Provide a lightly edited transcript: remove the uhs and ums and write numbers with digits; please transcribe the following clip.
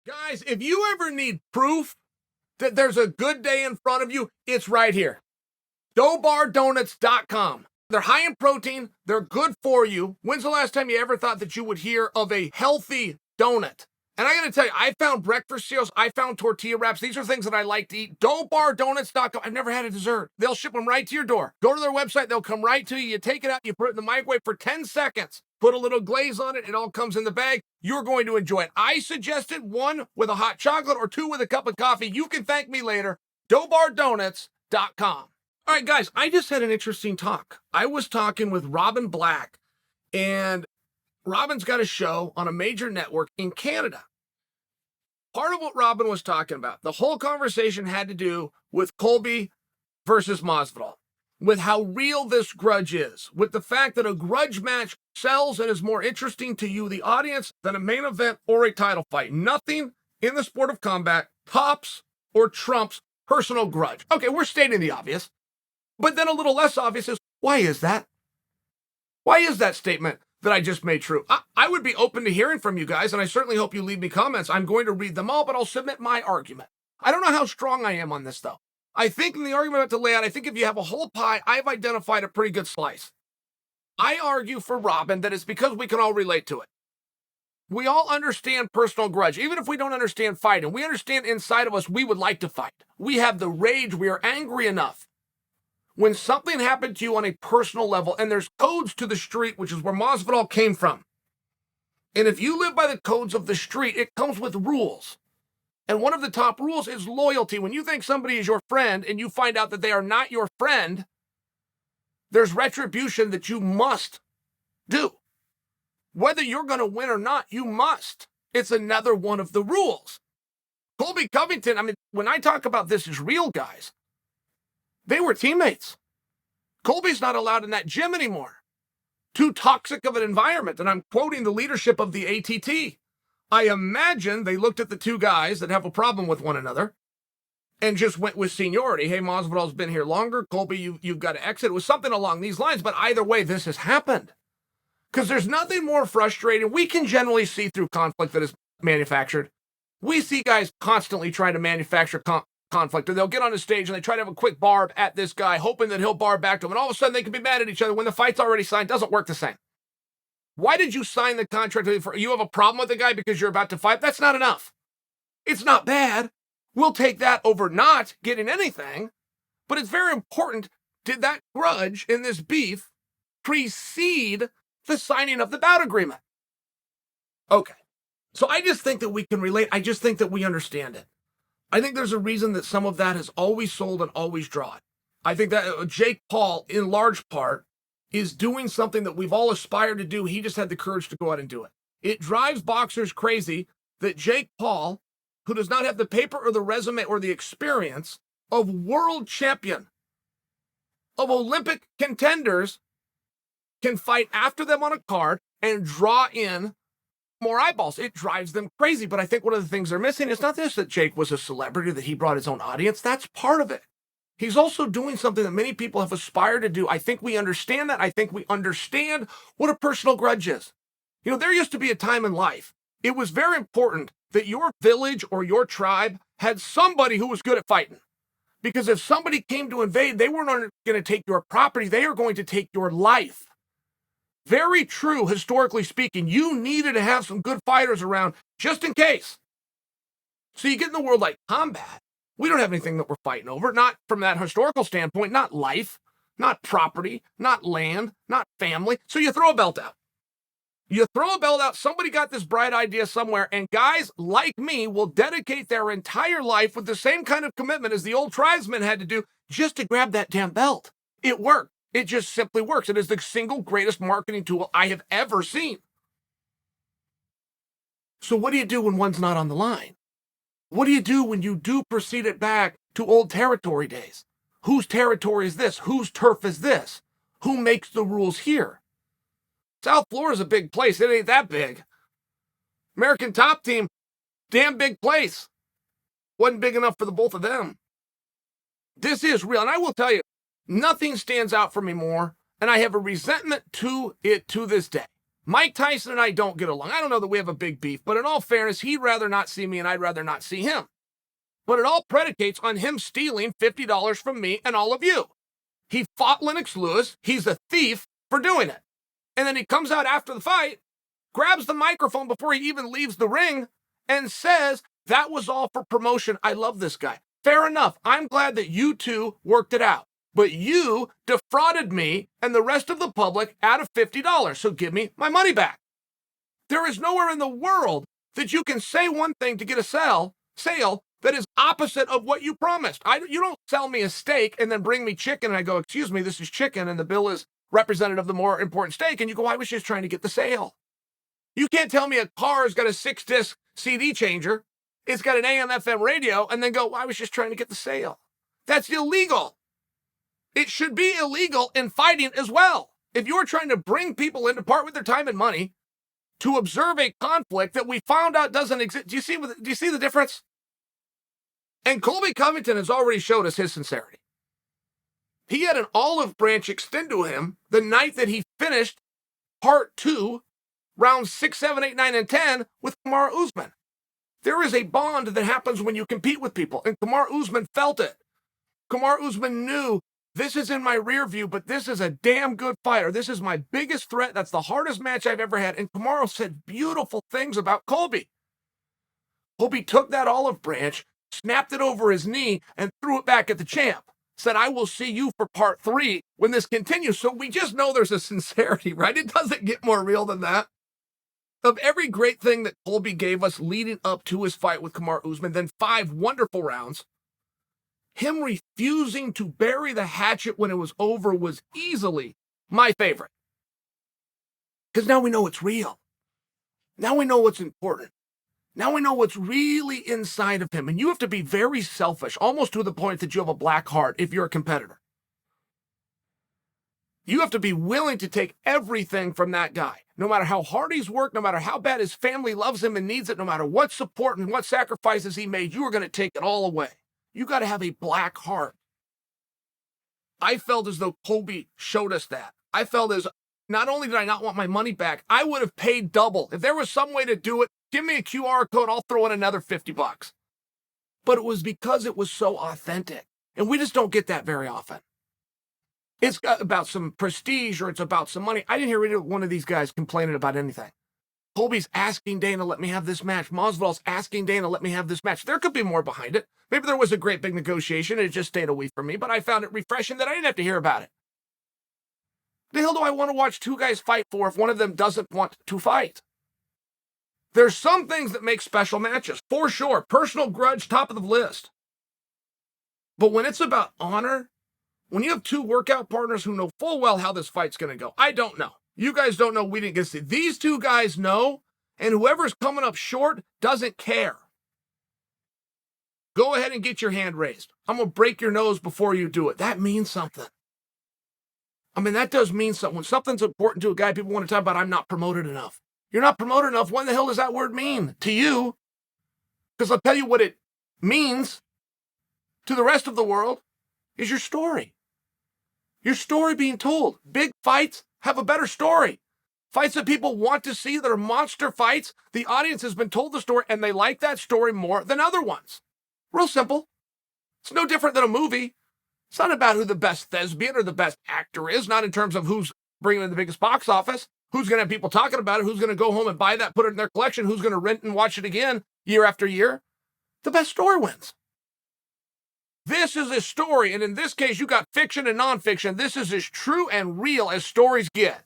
Guys, if you ever need proof that there's a good day in front of you, it's right here. DoughBarDonuts.com. They're high in protein. They're good for you. When's the last time you ever thought that you would hear of a healthy donut? And I got to tell you, I found breakfast cereals. I found tortilla wraps. These are things that I like to eat. DoughBarDonuts.com. I've never had a dessert. They'll ship them right to your door. Go to their website. They'll come right to you. You take it out. You put it in the microwave for 10 seconds. Put a little glaze on it. It all comes in the bag. You're going to enjoy it. I suggested one with a hot chocolate or two with a cup of coffee. You can thank me later. DoughBarDonuts.com. All right, guys, I just had an interesting talk. I was talking with Robin Black, and Robin's got a show on a major network in Canada. Part of what Robin was talking about, the whole conversation had to do with Colby versus Masvidal, with how real this grudge is, with the fact that a grudge match sells and is more interesting to you, the audience, than a main event or a title fight. Nothing in the sport of combat tops or trumps personal grudge. Okay, we're stating the obvious. But then a little less obvious is, why is that? Why is that statement that I just made true? I would be open to hearing from you guys, and I certainly hope you leave me comments. I'm going to read them all, but I'll submit my argument. I don't know how strong I am on this, though. I think in the argument I have to lay out, I think if you have a whole pie, I've identified a pretty good slice. I argue for Robin that it's because we can all relate to it. We all understand personal grudge, even if we don't understand fighting. We understand inside of us we would like to fight. We have the rage. We are angry enough. When something happened to you on a personal level, and there's codes to the street, which is where Masvidal came from. And if you live by the codes of the street, it comes with rules. And one of the top rules is loyalty. When you think somebody is your friend and you find out that they are not your friend, there's retribution that you must do. Whether you're going to win or not, you must. It's another one of the rules. Colby Covington, I mean, when I talk about this as real, guys, they were teammates. Colby's not allowed in that gym anymore. Too toxic of an environment. And I'm quoting the leadership of the ATT. I imagine they looked at the two guys that have a problem with one another and just went with seniority. Hey, Masvidal's been here longer. Colby, you've got to exit. It was something along these lines. But either way, this has happened. Because there's nothing more frustrating. We can generally see through conflict that is manufactured. We see guys constantly trying to manufacture conflict, or they'll get on a stage and they try to have a quick barb at this guy, hoping that he'll barb back to them, and all of a sudden they can be mad at each other when the fight's already signed. Doesn't work the same. Why did you sign the contract? You have a problem with the guy because you're about to fight? That's not enough. It's not bad. We'll take that over not getting anything, but it's very important. Did that grudge in this beef precede the signing of the bout agreement? Okay. So I just think that we can relate. I just think that we understand it. I think there's a reason that some of that has always sold and always drawn. I think that Jake Paul, in large part, is doing something that we've all aspired to do. He just had the courage to go out and do it. It drives boxers crazy that Jake Paul, who does not have the paper or the resume or the experience of world champion, of Olympic contenders, can fight after them on a card and draw in more eyeballs. It drives them crazy. But I think one of the things they're missing is not this, that Jake was a celebrity, that he brought his own audience. That's part of it. He's also doing something that many people have aspired to do. I think we understand that. I think we understand what a personal grudge is. You know, there used to be a time in life, it was very important that your village or your tribe had somebody who was good at fighting. Because if somebody came to invade, they weren't going to take your property. They are going to take your life. Very true, historically speaking. You needed to have some good fighters around just in case. So you get in the world like combat. We don't have anything that we're fighting over, not from that historical standpoint, not life, not property, not land, not family. So you throw a belt out. You throw a belt out, somebody got this bright idea somewhere, and guys like me will dedicate their entire life with the same kind of commitment as the old tribesmen had to do just to grab that damn belt. It worked. It just simply works. It is the single greatest marketing tool I have ever seen. So what do you do when one's not on the line? What do you do when you do proceed it back to old territory days? Whose territory is this? Whose turf is this? Who makes the rules here? South Florida's a big place. It ain't that big. American Top Team, damn big place. Wasn't big enough for the both of them. This is real. And I will tell you, nothing stands out for me more, and I have a resentment to it to this day. Mike Tyson and I don't get along. I don't know that we have a big beef, but in all fairness, he'd rather not see me and I'd rather not see him. But it all predicates on him stealing $50 from me and all of you. He fought Lennox Lewis. He's a thief for doing it. And then he comes out after the fight, grabs the microphone before he even leaves the ring, and says, that was all for promotion. I love this guy. Fair enough. I'm glad that you two worked it out. But you defrauded me and the rest of the public out of $50. So give me my money back. There is nowhere in the world that you can say one thing to get a sale that is opposite of what you promised. You don't sell me a steak and then bring me chicken and I go, excuse me, this is chicken and the bill is representative of the more important steak. And you go, I was just trying to get the sale. You can't tell me a car's got a 6-disc CD changer. It's got an AM FM radio and then go, well, I was just trying to get the sale. That's illegal. It should be illegal in fighting as well. If you're trying to bring people in to part with their time and money to observe a conflict that we found out doesn't exist. Do you see the difference? And Colby Covington has already showed us his sincerity. He had an olive branch extend to him the night that he finished part 2, rounds 6, 7, 8, 9, and 10 with Kamaru Usman. There is a bond that happens when you compete with people, and Kamaru Usman felt it. Kamaru Usman knew this is in my rear view, but this is a damn good fighter. This is my biggest threat. That's the hardest match I've ever had. And Kamaru said beautiful things about Colby. Colby took that olive branch, snapped it over his knee, and threw it back at the champ. Said, I will see you for part 3 when this continues. So we just know there's a sincerity, right? It doesn't get more real than that. Of every great thing that Colby gave us leading up to his fight with Kamaru Usman, then 5 wonderful rounds, him refusing to bury the hatchet when it was over was easily my favorite. Because now we know it's real. Now we know what's important. Now we know what's really inside of him. And you have to be very selfish, almost to the point that you have a black heart if you're a competitor. You have to be willing to take everything from that guy. No matter how hard he's worked, no matter how bad his family loves him and needs it, no matter what support and what sacrifices he made, you are going to take it all away. You got to have a black heart. I felt as though Colby showed us that. I felt as not only did I not want my money back, I would have paid double. If there was some way to do it, give me a QR code, I'll throw in another $50. But it was because it was so authentic. And we just don't get that very often. It's about some prestige or it's about some money. I didn't hear any one of these guys complaining about anything. Colby's asking Dana, let me have this match. Masvidal's asking Dana, let me have this match. There could be more behind it. Maybe there was a great big negotiation and it just stayed away from me, but I found it refreshing that I didn't have to hear about it. The hell do I want to watch 2 guys fight for if one of them doesn't want to fight? There's some things that make special matches, for sure. Personal grudge, top of the list. But when it's about honor, when you have 2 workout partners who know full well how this fight's going to go, I don't know. You guys don't know, we didn't get to see. These 2 guys know, and whoever's coming up short doesn't care. Go ahead and get your hand raised. I'm going to break your nose before you do it. That means something. I mean, that does mean something. When something's important to a guy, people want to talk about, I'm not promoted enough. You're not promoted enough. What the hell does that word mean to you? Because I'll tell you what it means to the rest of the world is your story. Your story being told. Big fights have a better story. Fights that people want to see that are monster fights. The audience has been told the story and they like that story more than other ones. Real simple. It's no different than a movie. It's not about who the best thespian or the best actor is, not in terms of who's bringing in the biggest box office, who's going to have people talking about it, who's going to go home and buy that, put it in their collection, who's going to rent and watch it again year after year. The best story wins. This is a story, and in this case, you got fiction and nonfiction. This is as true and real as stories get.